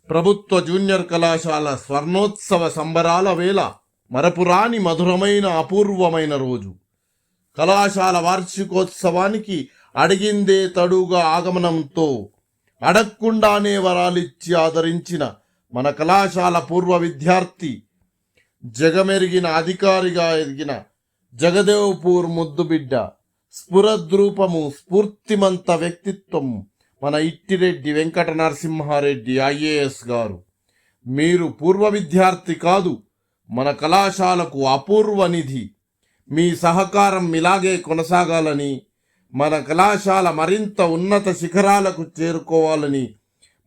ప్రభుత్వ జూనియర్ కళాశాల స్వర్ణోత్సవ సంబరాల వేళ మరపురాని మధురమైన అపూర్వమైన రోజు. కళాశాల వార్షికోత్సవానికి అడిగిందే తడుగా ఆగమనంతో అడగకుండానే వరాలిచ్చి ఆదరించిన మన కళాశాల పూర్వ విద్యార్థి, జగమెరిగిన అధికారిగా ఎదిగిన జగదేవ్పూర్ ముద్దుబిడ్డ, స్ఫురద్రూపము, స్ఫూర్తిమంత వ్యక్తిత్వం మన ఇట్టిరెడ్డి వెంకట నరసింహారెడ్డి ఐఏఎస్ గారు. మీరు పూర్వ విద్యార్థి కాదు, మన కళాశాలకు అపూర్వ నిధి. మీ సహకారం ఇలాగే కొనసాగాలని, మన కళాశాల మరింత ఉన్నత శిఖరాలకు చేరుకోవాలని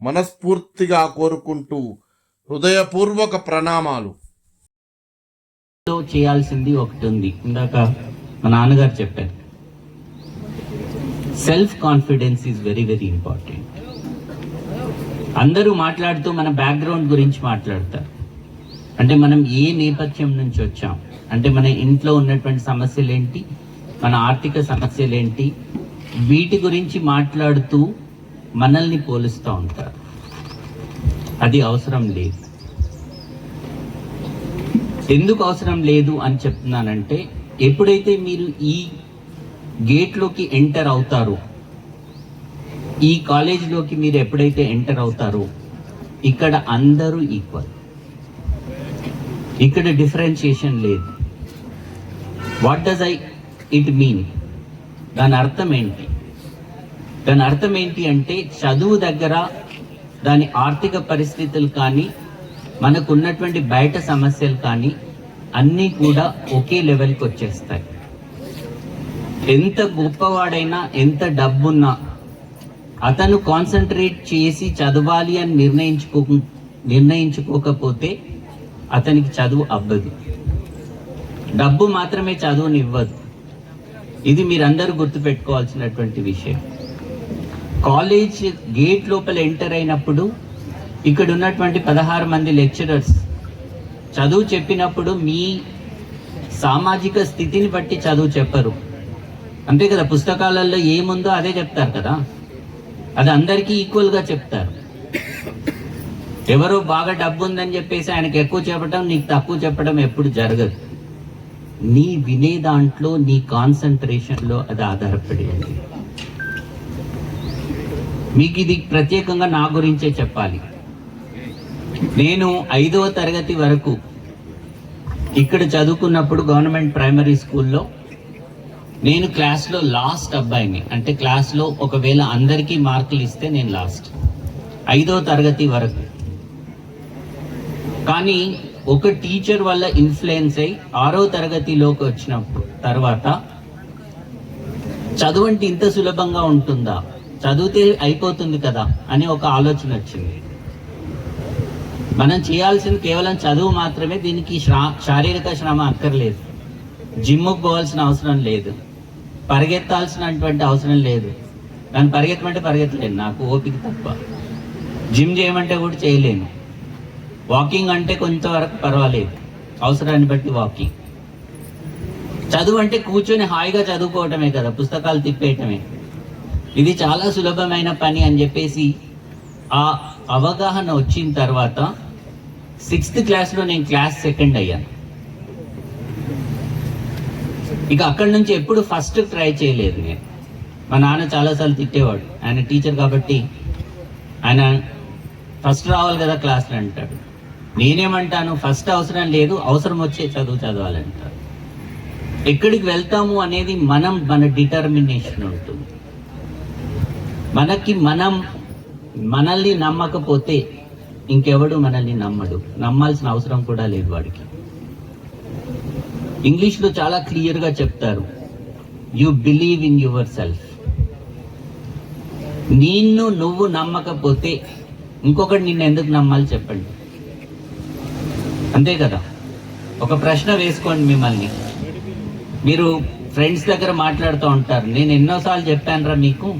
మనస్ఫూర్తిగా కోరుకుంటూ హృదయపూర్వక ప్రణామాలు. చేయాల్సింది ఒకటి ఉంది, ఇందాక మా నాన్నగారు చెప్పారు, self confidence is very very important. అందరూ మాట్లాడుతూ మన బ్యాక్గ్రౌండ్ గురించి మాట్లాడతారు. అంటే మనం ఏ నేపథ్యం నుంచి వచ్చాం, అంటే మన ఇంట్లో ఉన్నటువంటి సమస్యలు ఏంటి, మన ఆర్థిక సమస్యలు ఏంటి, వీటి గురించి మాట్లాడుతూ మనల్ని పోలుస్తూ ఉంటారు. అది అవసరం లేదు. ఎందుకు అవసరం లేదు అని చెప్తున్నానంటే, ఎప్పుడైతే మీరు ఈ గేట్లోకి ఎంటర్ అవుతారో, ఈ కాలేజీలోకి మీరు ఎప్పుడైతే ఎంటర్ అవుతారో, ఇక్కడ అందరూ ఈక్వల్. ఇక్కడ డిఫరెన్షియేషన్ లేదు. What does it mean? దాని అర్థం ఏంటి? దాని అర్థం ఏంటి అంటే, చదువు దగ్గర దాని ఆర్థిక పరిస్థితులు కానీ, మనకున్నటువంటి బయట సమస్యలు కానీ అన్నీ కూడా ఒకే లెవెల్కి వచ్చేస్తాయి. ఎంత గొప్పవాడైనా, ఎంత డబ్బున్నా, అతను కాన్సన్ట్రేట్ చేసి చదవాలి అని నిర్ణయించుకోకపోతే అతనికి చదువు అవ్వదు. డబ్బు మాత్రమే చదువుని ఇవ్వదు. ఇది మీరందరూ గుర్తుపెట్టుకోవాల్సినటువంటి విషయం. కాలేజ్ గేట్ లోపల ఎంటర్ అయినప్పుడు ఇక్కడ ఉన్నటువంటి 16 మంది లెక్చరర్స్ చదువు చెప్పినప్పుడు మీ సామాజిక స్థితిని బట్టి చదువు చెప్పరు, అంతే కదా. పుస్తకాలలో ఏముందో అదే చెప్తారు కదా, అది అందరికీ ఈక్వల్గా చెప్తారు. ఎవరో బాగా డబ్బు ఉందని చెప్పేసి ఆయనకి ఎక్కువ చెప్పడం, నీకు తక్కువ చెప్పడం ఎప్పుడు జరగదు. నీ వినే దాంట్లో, నీ కాన్సన్ట్రేషన్లో అది ఆధారపడి ఉంది. మీకు ఇది ప్రత్యేకంగా నా గురించే చెప్పాలి. నేను 5వ తరగతి వరకు ఇక్కడ చదువుకున్నప్పుడు గవర్నమెంట్ ప్రైమరీ స్కూల్లో నేను క్లాస్లో లాస్ట్ అబ్బాయిని. అంటే క్లాస్లో ఒకవేళ అందరికీ మార్కులు ఇస్తే నేను లాస్ట్, 5వ తరగతి వరకు. కానీ ఒక టీచర్ వల్ల ఇన్ఫ్లుయెన్స్ అయ్యి 6వ తరగతిలోకి వచ్చినప్పుడు తర్వాత చదువు అంటే ఇంత సులభంగా ఉంటుందా, చదివితే అయిపోతుంది కదా అని ఒక ఆలోచన వచ్చింది. మనం చేయాల్సింది కేవలం చదువు మాత్రమే. దీనికి శారీరక శ్రమ అక్కర్లేదు, జిమ్కి పోవాల్సిన అవసరం లేదు, పరిగెత్తాల్సినటువంటి అవసరం లేదు. నన్ను పరిగెత్తమంటే పరిగెత్తలేను, నాకు ఓపిక తప్ప. జిమ్ చేయమంటే కూడా చేయలేను. వాకింగ్ అంటే కొంతవరకు పర్వాలేదు, అవసరాన్ని బట్టి వాకింగ్. చదువు అంటే కూర్చొని హాయిగా చదువుకోవటమే కదా, పుస్తకాలు తిప్పేయటమే. ఇది చాలా సులభమైన పని అని చెప్పేసి ఆ అవగాహన వచ్చిన తర్వాత 6th క్లాస్లో నేను క్లాస్ సెకండ్ అయ్యాను. ఇక అక్కడి నుంచి ఎప్పుడు ఫస్ట్ ట్రై చేయలేదు నేను. మా నాన్న చాలాసార్లు తిట్టేవాడు, ఆయన టీచర్ కాబట్టి ఆయన ఫస్ట్ రావాలి కదా క్లాస్లో అంటాడు. నేనేమంటాను, ఫస్ట్ అవసరం లేదు, అవసరం వచ్చే చదువు చదవాలంటారు. ఎక్కడికి వెళ్తాము అనేది మన డిటర్మినేషన్ ఉంటుంది. మనల్ని నమ్మకపోతే ఇంకెవడు మనల్ని నమ్మడు, నమ్మాల్సిన అవసరం కూడా లేదు వాడికి. ఇంగ్లీష్లో చాలా క్లియర్గా చెప్తారు, you believe in your self. నువ్వు నమ్మకపోతే ఇంకొకటి నిన్ను ఎందుకు నమ్మాలి చెప్పండి, అంతే కదా. ఒక ప్రశ్న వేసుకోండి మిమ్మల్ని. మీరు ఫ్రెండ్స్ దగ్గర మాట్లాడుతూ ఉంటారు, నేను ఎన్నోసార్లు చెప్పానురా మీకు,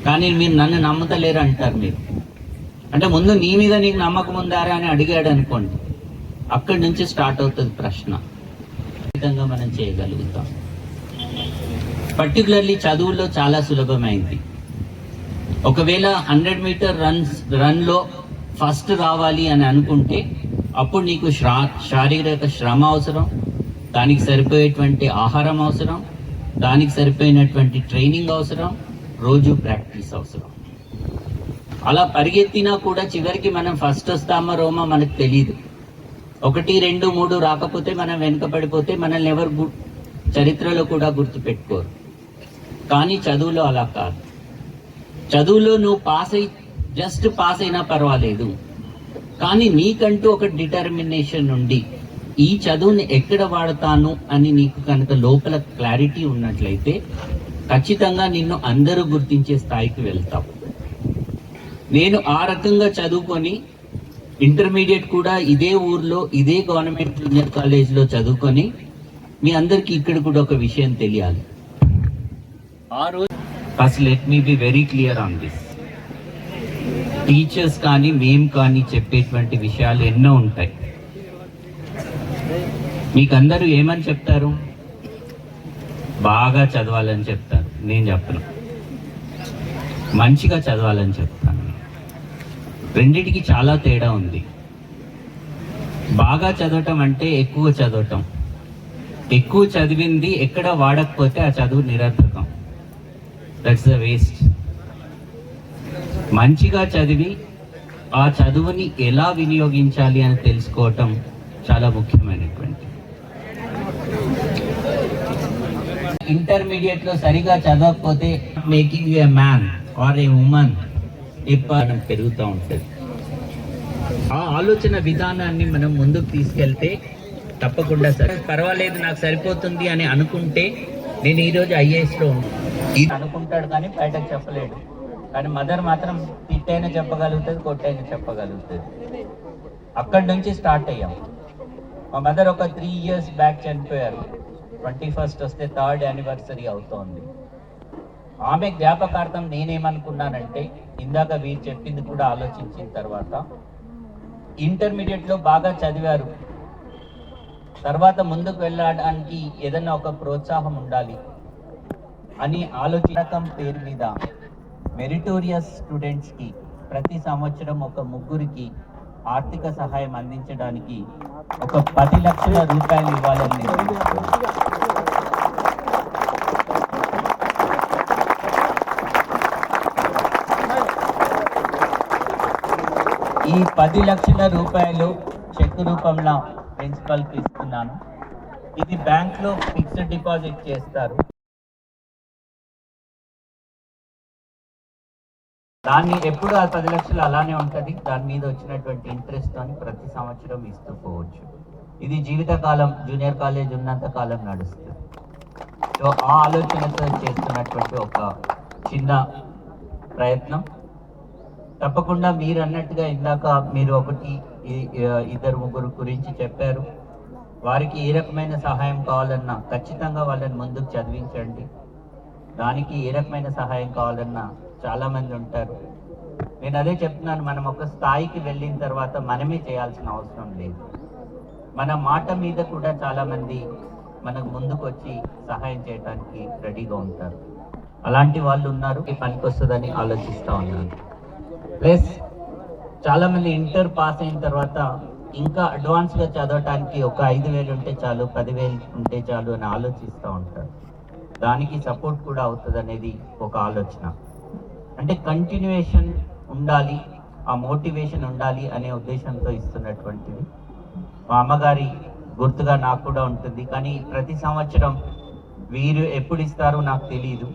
కానీ మీరు నన్ను నమ్ముతలేరు అంటారు. మీరు అంటే ముందు నీ మీద నీకు నమ్మకం ఉందారా అని అడిగాడు అనుకోండి, అక్కడి నుంచి స్టార్ట్ అవుతుంది ప్రశ్న. విధంగా మనం చేయగలుగుతాం. పర్టికులర్లీ చదువుల్లో చాలా సులభమైంది. ఒకవేళ 100 మీటర్ రన్లో ఫస్ట్ రావాలి అని అనుకుంటే అప్పుడు నీకు శారీరక శ్రమ అవసరం, దానికి సరిపోయేటువంటి ఆహారం అవసరం, దానికి సరిపోయినటువంటి ట్రైనింగ్ అవసరం, రోజు ప్రాక్టీస్ అవసరం. అలా పరిగెత్తినా కూడా చివరికి మనం ఫస్ట్ వస్తామో రోమో మనకు తెలియదు. 1, 2, 3 రాకపోతే మనం వెనుకపడిపోతే మనల్ని ఎవరు చరిత్రలో కూడా గుర్తుపెట్టుకోరు. కానీ చదువులో అలా కాదు. చదువులో నువ్వు జస్ట్ పాస్ అయినా పర్వాలేదు, కానీ నీకంటూ ఒక డిటర్మినేషన్ ఉండి ఈ చదువుని ఎక్కడ వాడతాను అని నీకు కనుక లోపల క్లారిటీ ఉన్నట్లయితే ఖచ్చితంగా నిన్ను అందరూ గుర్తించే స్థాయికి వెళ్తావు. నేను ఆ రకంగా చదువుకొని ఇంటర్మీడియట్ కూడా ఇదే ఊర్లో ఇదే గవర్నమెంట్ జూనియర్ కాలేజ్లో చదువుకొని మీ అందరికీ ఇక్కడ కూడా ఒక విషయం తెలియాలి. ఆ రోజు first let me be very clear on this. Teachers కానీ మేము కానీ చెప్పేటువంటి విషయాలు ఎన్నో ఉంటాయి. మీకు అందరూ ఏమని చెప్తారు? బాగా చదవాలని చెప్తారు. నేను చెప్పను, మంచిగా చదవాలని చెప్తాను. రెండిటికి చాలా తేడా ఉంది. బాగా చదవటం అంటే ఎక్కువ చదవటం. ఎక్కువ చదివింది ఎక్కడ వాడకపోతే ఆ చదువు నిరర్థకం, దట్స్ ద వేస్ట్. మంచిగా చదివి ఆ చదువుని ఎలా వినియోగించాలి అని తెలుసుకోవటం చాలా ముఖ్యమైనటువంటి. ఇంటర్మీడియట్ లో సరిగా చదవకపోతే making you a man or a woman మనం పెరుగుతూ ఉంటుంది. ఆ ఆలోచన విధానాన్ని మనం ముందుకు తీసుకెళ్తే తప్పకుండా సరే పర్వాలేదు నాకు సరిపోతుంది అని అనుకుంటే నేను ఈరోజు ఐఏఎస్లో అనుకుంటాడు కానీ బయటకు చెప్పలేడు. కానీ మదర్ మాత్రం తిట్టైనా చెప్పగలుగుతుంది, కొట్టైనా చెప్పగలుగుతుంది. అక్కడి నుంచి స్టార్ట్ అయ్యాం. మా మదర్ ఒక 3 years బ్యాక్ చనిపోయారు. 21st వస్తే 3rd anniversary అవుతోంది. ఆమె జ్ఞాపకార్థం నేనేమనుకున్నానంటే, ఇందాక వీరు చెప్పింది కూడా ఆలోచించిన తర్వాత, ఇంటర్మీడియట్లో బాగా చదివారు, తర్వాత ముందుకు వెళ్ళడానికి ఏదైనా ఒక ప్రోత్సాహం ఉండాలి అని ఆలోచన పేరు మీద మెరిటోరియస్ స్టూడెంట్స్కి ప్రతి సంవత్సరం ఒక 3 ఆర్థిక సహాయం అందించడానికి ఒక 10 లక్షల రూపాయలు ఇవ్వాలని నిర్ణయించారు. ఈ 10 లక్షల రూపాయలు చెక్ రూపంలో ప్రిన్సిపల్కి ఇస్తున్నాను. ఇది బ్యాంక్లో ఫిక్స్డ్ డిపాజిట్ చేస్తారు. దాన్ని ఎప్పుడు ఆ 10 లక్షలు అలానే ఉంటుంది. దాని మీద వచ్చినటువంటి ఇంట్రెస్ట్ అని ప్రతి సంవత్సరం ఇస్తూ పోవచ్చు. ఇది జీవితకాలం జూనియర్ కాలేజ్ ఉన్నంత కాలం నడుస్తుంది. సో ఆ ఆలోచనతో చేస్తున్నటువంటి ఒక చిన్న ప్రయత్నం. తప్పకుండా మీరు అన్నట్టుగా ఇందాక మీరు 2-3 గురించి చెప్పారు. వారికి ఏ రకమైన సహాయం కావాలన్నా ఖచ్చితంగా వాళ్ళని ముందుకు చదివించండి. దానికి ఏ రకమైన సహాయం కావాలన్నా చాలా మంది ఉంటారు. నేను అదే చెప్తున్నాను, మనం ఒక స్థాయికి వెళ్ళిన తర్వాత మనమే చేయాల్సిన అవసరం లేదు. మన మాట మీద కూడా చాలా మంది మనకు ముందుకు వచ్చి సహాయం చేయడానికి రెడీగా ఉంటారు. అలాంటి వాళ్ళు ఉన్నారు, ఈ పనికి వస్తుందని ఆలోచిస్తూ ఉన్నాను. ప్లస్ చాలా మంది ఇంటర్ పాస్ అయిన తర్వాత ఇంకా అడ్వాన్స్గా చదవటానికి ఒక 5,000 ఉంటే చాలు, 10,000 ఉంటే చాలు అని ఆలోచిస్తూ ఉంటారు. దానికి సపోర్ట్ కూడా అవుతుంది అనేది ఒక ఆలోచన. అంటే కంటిన్యూయేషన్ ఉండాలి, ఆ మోటివేషన్ ఉండాలి అనే ఉద్దేశంతో ఇస్తున్నటువంటిది. మా అమ్మగారి గుర్తుగా నాకు కూడా ఉంటుంది. కానీ ప్రతి సంవత్సరం వీరు ఎప్పుడు ఇస్తారో నాకు తెలియదు.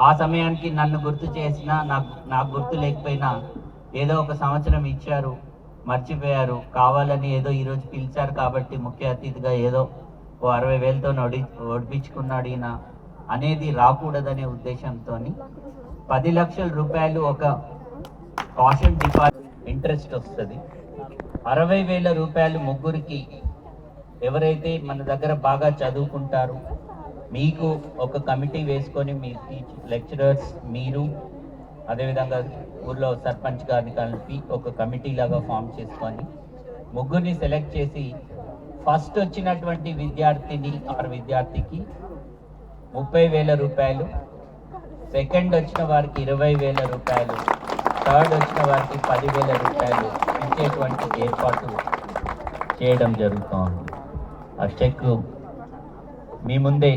ఆ సమయానికి నన్ను గుర్తు చేసినా నాకు గుర్తు లేకపోయినా ఏదో ఒక సంవత్సరం ఇచ్చారు, మర్చిపోయారు, కావాలని ఏదో ఈరోజు పిలిచారు కాబట్టి ముఖ్య అతిథిగా ఏదో 60,000తో ఒడిపించుకున్నాడు ఈయన అనేది రాకూడదనే ఉద్దేశంతో 10 లక్షల రూపాయలు ఒక కాషన్ డిపాజిట్ ఇంట్రెస్ట్ వస్తుంది. 60,000 రూపాయలు 3 ఎవరైతే మన దగ్గర బాగా చదువుకుంటారు, మీకు ఒక కమిటీ వేసుకొని మీ లెక్చరర్స్, మీరు అదేవిధంగా ఊర్లో సర్పంచ్ గారిని కలిపి ఒక కమిటీ లాగా ఫామ్ చేసుకొని 3 సెలెక్ట్ చేసి ఫస్ట్ వచ్చినటువంటి విద్యార్థిని ఆర్ విద్యార్థికి 30,000 రూపాయలు, సెకండ్ వచ్చిన వారికి 20,000 రూపాయలు, థర్డ్ వచ్చిన వారికి 10,000 రూపాయలు ఇచ్చేటువంటి ఏర్పాటు చేయడం జరుగుతోంది. ఆ చెక్ మీ ముందే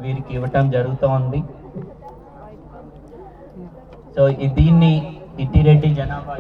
వీరికి ఇవ్వటం జరుగుతోంది. సో దీన్ని ఇట్టిరెడ్డి జనాభా